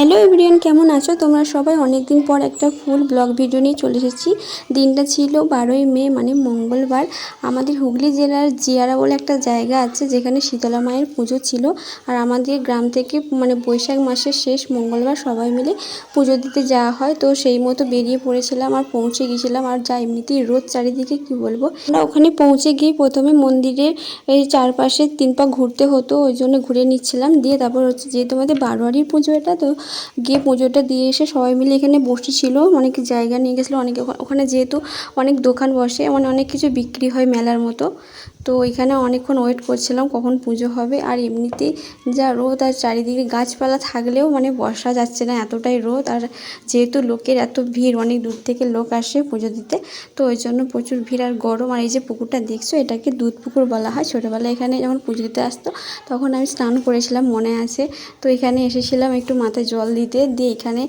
Hello everyone, কেমন আছো তোমরা সবাই? অনেক দিন পর একটা ফুল ব্লগ ভিডিও নিয়ে চলে এসেছি। দিনটা ছিল 12ই মে, মানে মঙ্গলবার। আমাদের হুগলি জেলার জিয়ারা বলে একটা জায়গা আছে, যেখানে শীতলা মায়ের পুজো ছিল। আর আমাদের গ্রাম থেকে মানে বৈশাখ মাসের শেষ মঙ্গলবার সবাই মিলে পুজো দিতে যাওয়া হয়। তো সেই মতো বেরিয়ে পড়েছিলাম আর পৌঁছে গিয়েছিলাম। আর যা এমনিতেই রোদ চারিদিকে, কি বলবো। আমরা ওখানে পৌঁছে গিয়ে প্রথমে মন্দিরের এই চারপাশে 3 পা ঘুরতে হতো, ওই জন্য ঘুরে নিচ্ছিলাম। দিয়ে তারপর হচ্ছে যেহেতু আমাদের বারোয়ারির পুজো এটা, তো গিয়ে পুজোটা দিয়ে এসে সবাই মিলে এখানে বসেছিল। অনেক জায়গা নিয়ে গেছিলো, অনেকে ওখানে যেহেতু অনেক দোকান বসে, মানে অনেক কিছু বিক্রি হয় মেলার মতো। তো এখানে অনেকক্ষণ ওয়েট করছিলাম কখন পুজো হবে। আর এমনিতেই যা রোদ, আর চারিদিকে গাছপালা থাকলেও মানে বসা যাচ্ছে না, এতটাই রোদ। আর যেহেতু লোকের এত ভিড়, অনেক দূর থেকে লোক আসে পুজো দিতে, তো ওই জন্য প্রচুর ভিড় আর গরম। আর এই যে পুকুরটা দেখছো, এটাকে দুধ পুকুর বলা হয়। ছোটোবেলায় এখানে যখন পুজো দিতে আসতো তখন আমি স্নান করেছিলাম, মনে আছে। তো এখানে এসেছিলাম একটু মাথায় জল দিতে। দিয়ে এখানে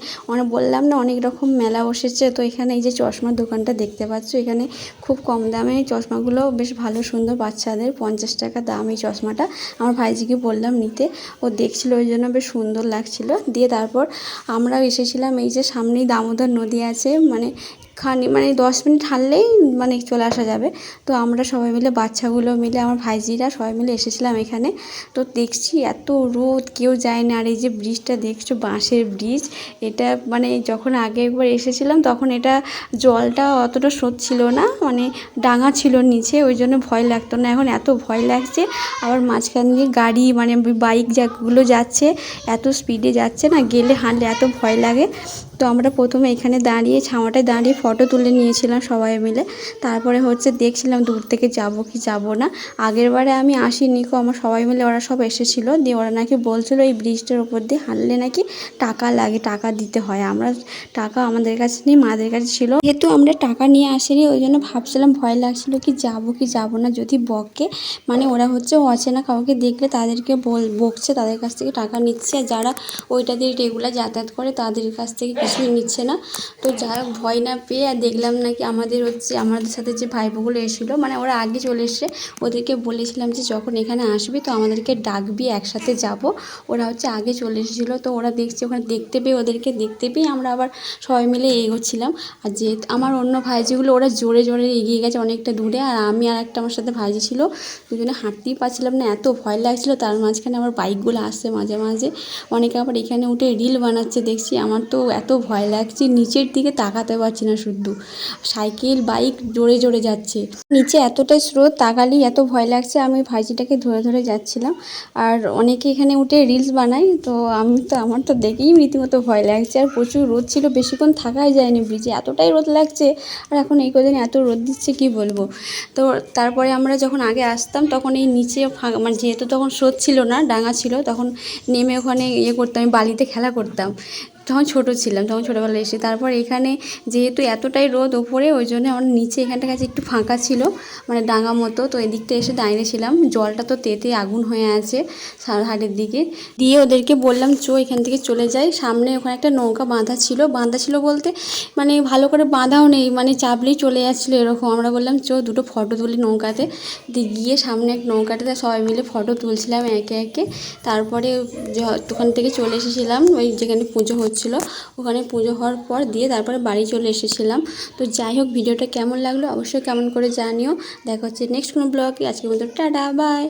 বললাম না অনেক রকম মেলা বসেছে। তো এখানে এই যে চশমার দোকানটা দেখতে পাচ্ছ, এখানে খুব কম দামে চশমাগুলো বেশ ভালো সুন্দর, বাচ্চাদের 50 টাকা দাম এই চশমাটা। আমার ভাইজিকে বললাম নিতে, ও দেখছিল, ওই জন্য বেশ সুন্দর লাগছিল। দিয়ে তারপর আমরাও এসেছিলাম, এই যে সামনেই দামোদর নদী আছে, মানে 10 মিনিট হাঁটলেই মানে চলে আসা যাবে। তো আমরা সবাই মিলে, বাচ্চাগুলো মিলে, আমার ভাইজিরা সবাই মিলে এসেছিলাম এখানে। তো দেখছি এত রোদ, কেউ যায় না। আর এই যে ব্রিজটা দেখছো, বাঁশের ব্রিজ, এটা মানে যখন আগে একবার এসেছিলাম তখন এটা জলটা অতটা স্রোত ছিল না, মানে ডাঙা ছিল নিচে, ওই জন্য ভয় লাগতো না। এখন এত ভয় লাগছে। আবার মাঝখান দিয়ে গাড়ি, মানে বাইক যেগুলো যাচ্ছে এত স্পিডে যাচ্ছে না, গেলে হাঁটলে এত ভয় লাগে। তো আমরা প্রথমে এখানে দাঁড়িয়ে, ছাওয়াটায় দাঁড়িয়ে ফটো তুলে নিয়েছিলাম সবাই মিলে। তারপরে হচ্ছে দেখছিলাম দূর থেকে যাব কি যাব না। আগেরবারে আমি আসিনি, আমার সবাই মিলে ওরা সব এসেছিলো। দিয়ে ওরা নাকি বলছিলো এই ব্রিজটার উপর দিয়ে হাঁটলে নাকি টাকা লাগে, টাকা দিতে হয়। আমরা টাকা আমাদের কাছে নেই, মাদের কাছে ছিল। যেহেতু আমরা টাকা নিয়ে আসিনি, ওই জন্য ভাবছিলাম, ভয় লাগছিলো কি যাব না, যদি বকে। মানে ওরা হচ্ছে অচেনা কাউকে দেখলে তাদেরকে বকছে, তাদের কাছ থেকে টাকা নিচ্ছে। আর যারা ওইটা দিয়ে রেগুলার যাতায়াত করে তাদের কাছ থেকে কিছুই নিচ্ছে না। তো যাই হোক, ভয় না পেয়ে আর দেখলাম নাকি আমাদের সাথে যে ভাইবোগুলো এসেছিলো, মানে ওরা আগে চলে এসে, ওদেরকে বলেছিলাম যে যখন এখানে আসবি তো আমাদেরকে ডাকবি, একসাথে যাব। ওরা হচ্ছে আগে চলে এসেছিলো। তো ওরা দেখছে, ওখানে ওদেরকে দেখতে পেয়ে আমরা আবার সবাই মিলে এগোচ্ছিলাম। আর যে আমার অন্য ভাইজিগুলো, ওরা জোরে জোরে এগিয়ে গেছে অনেকটা দূরে। আর আমি আর একটা আমার সাথে ভাইজি ছিল, দুজনে হাঁটতেই পারছিলাম না, এত ভয় লাগছিলো। তার মাঝখানে আবার বাইকগুলো আসছে মাঝে মাঝে, অনেকে আবার এখানে উঠে রিল বানাচ্ছে দেখছি। আমার তো এত ভয় লাগছে, নিচের দিকে তাকাতে পারছি না, শুধু সাইকেল বাইক জোরে জোরে যাচ্ছে নিচে, এতটাই স্রোত, তাকালেই এত ভয় লাগছে। আমি ভাইজিটাকে ধরে ধরে যাচ্ছিলাম। আর অনেকে এখানে উঠে রিলস বানায়, তো আমার তো দেখেই রীতিমতো ভয় লাগছে। আর প্রচুর রোদ ছিল, বেশিক্ষণ থাকাই যায়নি ব্রিজে, এতটাই রোদ লাগছে। আর এখন এই কদিন এত রোদ দিচ্ছে, কি বলবো। তো তারপরে আমরা যখন আগে আসতাম তখন এই নিচে ফাঁকা, মানে যেহেতু তখন স্রোত ছিল না, ডাঙা ছিল, তখন নেমে ওখানে করতাম, আমি বালিতে খেলা করতাম। তখন ছোটো ছিলাম, তখন ছোটোবেলায় এসে। তারপর এখানে যেহেতু এতটাই রোদ ওপরে, ওই জন্য আমার নিচে এখানটার কাছে একটু ফাঁকা ছিল, মানে ডাঙা মতো। তো এদিকটা এসে দাঁড়িয়েছিলাম। জলটা তো তেতে আগুন হয়ে আছে হাটের দিকে। দিয়ে ওদেরকে বললাম এখান থেকে চলে যাই। সামনে ওখানে একটা নৌকা বাঁধা ছিল বলতে মানে ভালো করে বাঁধাও নেই, মানে চাপলেই চলে যাচ্ছিলো এরকম। আমরা বললাম দুটো ফটো তুলি নৌকাতে। দিয়ে গিয়ে সামনে এক নৌকাটাতে সবাই মিলে ফটো তুলছিলাম একে একে। তারপরে ওখান থেকে চলে এসেছিলাম ওই যেখানে পুজো হচ্ছিলো, ওখানে পুজো হওয়ার পর দিয়ে তারপরে বাড়ি চলে এসেছিলাম। তো যাই হোক, ভিডিওটা কেমন লাগলো অবশ্যই কেমন করে জানিও। দেখা হচ্ছে নেক্সট কোনো ব্লগে। আজকের মতো টাটা, বাই।